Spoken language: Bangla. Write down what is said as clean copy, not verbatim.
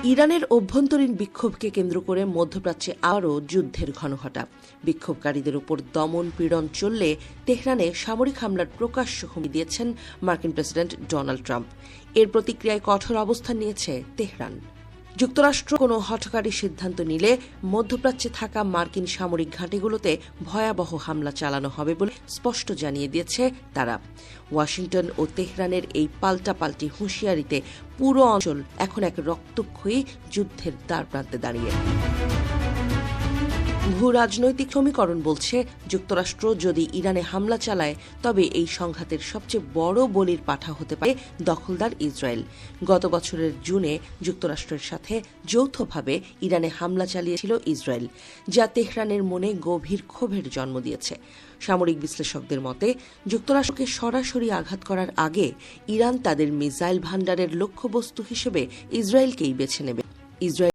ইরানের অভ্যন্তরীণ বিক্ষোভকে কেন্দ্র করে মধ্যপ্রাচ্যে আরও যুদ্ধের ঘনঘটা। বিক্ষোভকারীদের উপর দমন পীড়ন চললে তেহরানে সামরিক হামলার প্রকাশ্য হুমকি দিয়েছেন মার্কিন প্রেসিডেন্ট ডোনাল্ড ট্রাম্প। এর প্রতিক্রিয়ায় কঠোর অবস্থান নিয়েছে তেহরান। যুক্তরাষ্ট্র কোনো হঠকারী সিদ্ধান্ত নিলে মধ্যপ্রাচ্যে থাকা মার্কিন সামরিক ঘাঁটিগুলোতে ভয়াবহ হামলা চালানো হবে বলে স্পষ্ট জানিয়ে দিয়েছে তারা। ওয়াশিংটন ও তেহরানের এই পাল্টাপাল্টি হুঁশিয়ারিতে পুরো অঞ্চল এখন এক রক্তক্ষয়ী যুদ্ধের দ্বারপ্রান্তে দাঁড়িয়ে। ভূ রাজনৈতিক সমীকরণ বলছে, যুক্তরাষ্ট্র যদি ইরানে হামলা চালায় তবে এই সংঘাতের সবচেয়ে বড় বলির পাঠা হতে পারে দখলদার ইসরায়েল। গত বছরের জুনে যুক্তরাষ্ট্রের সাথে যৌথভাবে ইরানে হামলা চালিয়েছিল ইসরায়েল, যা তেহরানের মনে গভীর ক্ষোভের জন্ম দিয়েছে। সামরিক বিশ্লেষকদের মতে, যুক্তরাষ্ট্রকে সরাসরি আঘাত করার আগে ইরান তাদের মিসাইল ভান্ডারের লক্ষ্যবস্তু হিসেবে ইসরায়েলকেই বেছে নেবে। ইসরায়েল